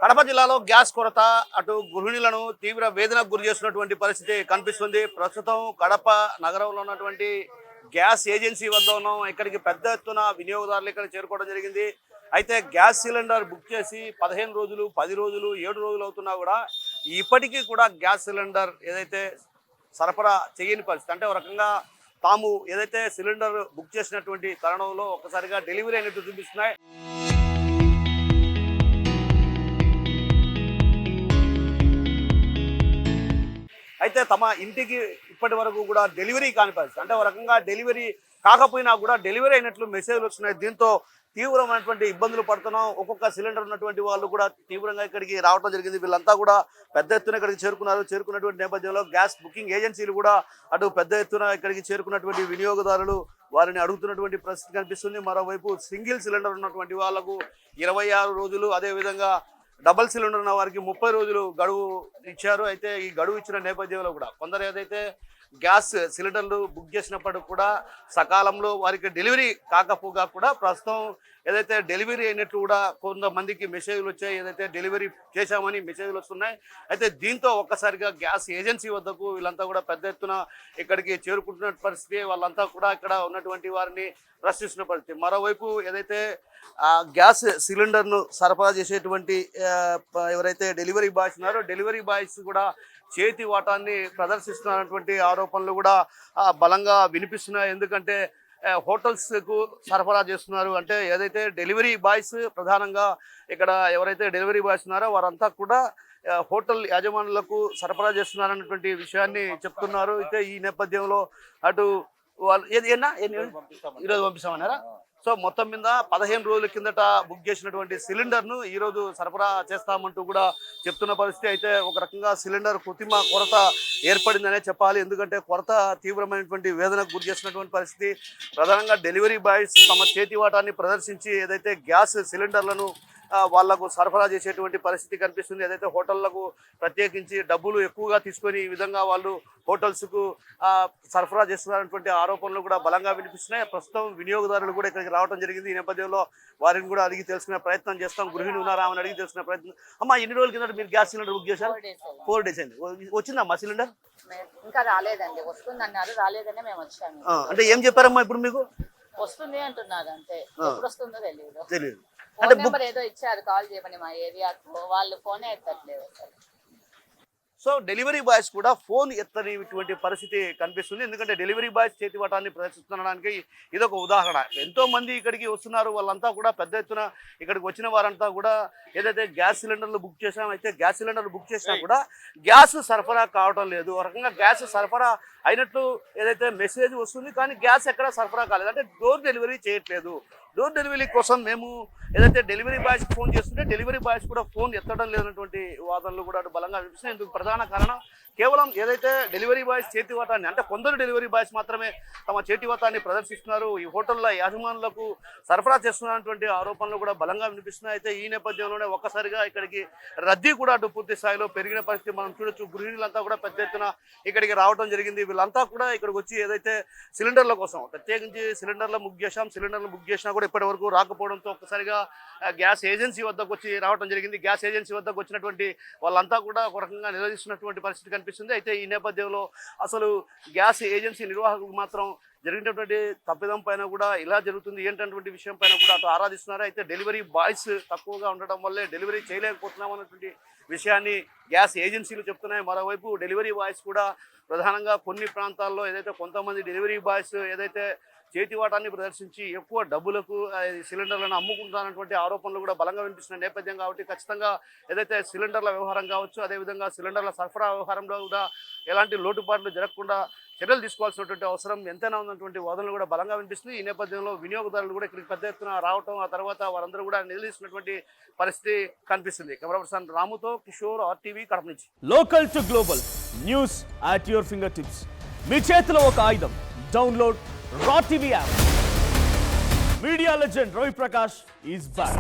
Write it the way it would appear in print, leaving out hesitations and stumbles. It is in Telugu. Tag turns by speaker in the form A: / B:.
A: కడప జిల్లాలో గ్యాస్ కొరత అటు గృహిణులను తీవ్ర వేదనకు గురి చేస్తున్నటువంటి పరిస్థితి కనిపిస్తుంది. ప్రస్తుతం కడప నగరంలో ఉన్నటువంటి గ్యాస్ ఏజెన్సీ వద్ద ఉన్నాం. ఇక్కడికి పెద్ద ఎత్తున వినియోగదారులు ఇక్కడ చేరుకోవడం జరిగింది. అయితే గ్యాస్ సిలిండర్ బుక్ చేసి 15 రోజులు 10 రోజులు 7 రోజులు అవుతున్నా కూడా ఇప్పటికీ కూడా గ్యాస్ సిలిండర్ ఏదైతే సరఫరా చేయని పరిస్థితి, అంటే ఒక రకంగా తాము ఏదైతే సిలిండర్ బుక్ చేసినటువంటి తరుణంలో ఒక్కసారిగా డెలివరీ అయినట్టు చూపిస్తున్నాయి. అయితే తమ ఇంటికి ఇప్పటి వరకు కూడా డెలివరీ కాని పరిస్థితి, అంటే ఒక రకంగా డెలివరీ కాకపోయినా కూడా డెలివరీ అయినట్లు మెసేజ్లు వస్తున్నాయి. దీంతో తీవ్రమైనటువంటి ఇబ్బందులు పడుతున్నాం. ఒక్కొక్క సిలిండర్ ఉన్నటువంటి వాళ్ళు కూడా తీవ్రంగా ఇక్కడికి రావడం జరిగింది. వీళ్ళంతా కూడా పెద్ద ఎత్తున ఇక్కడికి చేరుకున్నారు. చేరుకున్నటువంటి నేపథ్యంలో గ్యాస్ బుకింగ్ ఏజెన్సీలు కూడా అటు పెద్ద ఎత్తున ఇక్కడికి చేరుకున్నటువంటి వినియోగదారులు వారిని అడుగుతున్నటువంటి పరిస్థితి కనిపిస్తుంది. మరోవైపు సింగిల్ సిలిండర్ ఉన్నటువంటి వాళ్లకు 26 రోజులు, అదేవిధంగా డబల్ సిలిండర్ ఉన్న వారికి 30 రోజులు గడువు ఇచ్చారు. అయితే ఈ గడువు ఇచ్చిన నేపథ్యంలో కూడా కొందరు ఏదైతే గ్యాస్ సిలిండర్లు బుక్ చేసినప్పటికి కూడా సకాలంలో వారికి డెలివరీ కాకపోగా కూడా ప్రస్తుతం ఏదైతే డెలివరీ అయినట్లు కూడా కొంతమందికి మెసేజ్లు వచ్చాయి. ఏదైతే డెలివరీ చేశామని మెసేజ్లు వస్తున్నాయి. అయితే దీంతో ఒక్కసారిగా గ్యాస్ ఏజెన్సీ వద్దకు వీళ్ళంతా కూడా పెద్ద ఎత్తున ఇక్కడికి చేరుకుంటున్న పరిస్థితి. వాళ్ళంతా కూడా ఇక్కడ ఉన్నటువంటి వారిని ప్రశ్నిస్తున్న పరిస్థితి. మరోవైపు ఏదైతే గ్యాస్ సిలిండర్ను సరఫరా చేసేటువంటి ఎవరైతే డెలివరీ బాయ్స్ ఉన్నారో డెలివరీ బాయ్స్ కూడా చేతి వాటాన్ని ప్రదర్శిస్తున్నటువంటి ఆరోపణలు కూడా బలంగా వినిపిస్తున్నాయి. ఎందుకంటే హోటల్స్కు సరఫరా చేస్తున్నారు. అంటే ఏదైతే డెలివరీ బాయ్స్ ప్రధానంగా ఇక్కడ ఎవరైతే డెలివరీ బాయ్స్ ఉన్నారో వారంతా కూడా హోటల్ యాజమానులకు సరఫరా చేస్తున్నారన్నటువంటి విషయాన్ని చెప్తున్నారు. అయితే ఈ నేపథ్యంలో అటు వాళ్ళు ఈరోజు పంపిస్తామన్నారా? సో మొత్తం మీద 15 రోజుల కిందట బుక్ చేసినటువంటి సిలిండర్ను ఈరోజు సరఫరా చేస్తామంటూ కూడా చెప్తున్న పరిస్థితి. అయితే ఒక రకంగా సిలిండర్ కృత్రిమ కొరత ఏర్పడిందనే చెప్పాలి. ఎందుకంటే కొరత తీవ్రమైనటువంటి వేదనకు గురి చేసినటువంటి పరిస్థితి. ప్రధానంగా డెలివరీ బాయ్స్ తమ చేతి వాటాన్ని ప్రదర్శించి ఏదైతే గ్యాస్ సిలిండర్లను వాళ్లకు సరఫరా చేసేటువంటి పరిస్థితి కనిపిస్తుంది. ఏదైతే హోటళ్లకు ప్రత్యేకించి డబ్బులు ఎక్కువగా తీసుకొని ఈ విధంగా వాళ్ళు హోటల్స్కు సరఫరా చేస్తున్నటువంటి ఆరోపణలు కూడా బలంగా వినిపిస్తున్నాయి. ప్రస్తుతం వినియోగదారులు కూడా ఇక్కడికి రావడం జరిగింది. ఈ నేపథ్యంలో వారిని కూడా అడిగి తెలుసుకునే ప్రయత్నం చేస్తాం. గృహిణి ఉన్నారా అని అడిగి తెలుసుకునే ప్రయత్నం. అమ్మా, ఎన్ని రోజుల కింద మీరు గ్యాస్ సిలిండర్ బుక్ చేశారు? 4 days అయింది. వచ్చిందమ్మా సిలిండర్?
B: ఇంకా రాలేదండి. వస్తుందన్నారు, రాలేదనే మేము వచ్చాము.
A: అంటే ఏం చెప్పారమ్మా ఇప్పుడు మీకు?
B: వస్తుంది అంటున్నారు, అంతే. ఎప్పుడు వస్తుందో తెలియదు.
A: అంటే
B: నెంబర్ ఏదో ఇచ్చారు కాల్ చేయమని మా ఏరియాకు, వాళ్ళు ఫోనే ఎత్తట్లేదు.
A: సో డెలివరీ బాయ్స్ కూడా ఫోన్ ఎత్తనిటువంటి పరిస్థితి కనిపిస్తుంది. ఎందుకంటే డెలివరీ బాయ్స్ చేతి వాటాన్ని ప్రదర్శించడానికి ఇదొక ఉదాహరణ. ఎంతో మంది ఇక్కడికి వస్తున్నారు. వాళ్ళంతా కూడా పెద్ద ఎత్తున ఇక్కడికి వచ్చిన వారంతా కూడా ఏదైతే గ్యాస్ సిలిండర్లు బుక్ చేసాం, అయితే గ్యాస్ సిలిండర్లు బుక్ చేసినా కూడా గ్యాస్ సరఫరా కావడం లేదు. ఒక రకంగా గ్యాస్ సరఫరా అయినట్లు ఏదైతే మెసేజ్ వస్తుంది, కానీ గ్యాస్ ఎక్కడ సరఫరా కాలేదు. అంటే డోర్ డెలివరీ చేయట్లేదు. డోర్ డెలివరీ కోసం మేము ఏదైతే డెలివరీ బాయ్స్కి ఫోన్ చేస్తుంటే డెలివరీ బాయ్స్ కూడా ఫోన్ ఎత్తడం లేనటువంటి వాదనలు కూడా అటు బలంగా వినిపిస్తున్నాయి. ఇందుకు ప్రధాన కారణం కేవలం ఏదైతే డెలివరీ బాయ్స్ చేతి వాటాన్ని, అంటే కొందరు డెలివరీ బాయ్స్ మాత్రమే తమ చేతి వాటాన్ని ప్రదర్శిస్తున్నారు. ఈ హోటళ్ల యాజమానులకు సరఫరా చేస్తున్నటువంటి ఆరోపణలు కూడా బలంగా వినిపిస్తున్నాయి. అయితే ఈ నేపథ్యంలోనే ఒక్కసారిగా ఇక్కడికి రద్దీ కూడా అటు పూర్తి స్థాయిలో పెరిగిన పరిస్థితి మనం చూడొచ్చు. గృహిణులంతా కూడా పెద్ద ఎత్తున ఇక్కడికి రావడం జరిగింది. వీళ్ళంతా కూడా ఇక్కడికి వచ్చి ఏదైతే సిలిండర్ల కోసం ప్రత్యేకించి సిలిండర్లు బుక్ చేసినా కూడా ఇప్పటి వరకు రాకపోవడంతో ఒక్కసారిగా గ్యాస్ ఏజెన్సీ వద్దకు వచ్చి రావడం జరిగింది. గ్యాస్ ఏజెన్సీ వద్దకు వచ్చినటువంటి వాళ్ళంతా కూడా ఒక రకంగా నిలదీస్తున్నటువంటి పరిస్థితి కనిపిస్తుంది. అయితే ఈ నేపథ్యంలో అసలు గ్యాస్ ఏజెన్సీ నిర్వాహకులు మాత్రం జరిగినటువంటి తప్పిదం పైన కూడా ఇలా జరుగుతుంది ఏంటటువంటి విషయం పైన కూడా అటు ఆరాధిస్తున్నారు. అయితే డెలివరీ బాయ్స్ తక్కువగా ఉండడం వల్లే డెలివరీ చేయలేకపోతున్నాం అన్నటువంటి విషయాన్ని గ్యాస్ ఏజెన్సీలు చెప్తున్నాయి. మరోవైపు డెలివరీ బాయ్స్ కూడా ప్రధానంగా కొన్ని ప్రాంతాల్లో ఏదైతే కొంతమంది డెలివరీ బాయ్స్ ఏదైతే చేతి వాటాన్ని ప్రదర్శించి ఎక్కువ డబ్బులకు సిలిండర్లను అమ్ముకుంటున్నటువంటి ఆరోపణలు కూడా బలంగా వినిపిస్తున్న నేపథ్యం కాబట్టి ఖచ్చితంగా ఏదైతే సిలిండర్ల వ్యవహారం కావచ్చు, అదేవిధంగా సిలిండర్ల సరఫరా వ్యవహారంలో కూడా ఎలాంటి లోటుపాట్లు జరగకుండా చర్యలు తీసుకోవాల్సినటువంటి అవసరం ఎంతైనా ఉన్నటువంటి వాదనలు కూడా బలంగా వినిపిస్తుంది. ఈ నేపథ్యంలో వినియోగదారులు కూడా ఇక్కడికి పెద్ద ఎత్తున రావటం, ఆ తర్వాత వారందరూ కూడా నిలదీసినటువంటి పరిస్థితి కనిపిస్తుంది. కెమెరా పర్సన్ రాముతో కిషోర్, RTV, కడప నుంచి.
C: Local to global news at your finger tips. మీ చేతిలో ఒక ఆయుధం. Download Raw TV app. Media legend Ravi Prakash is back.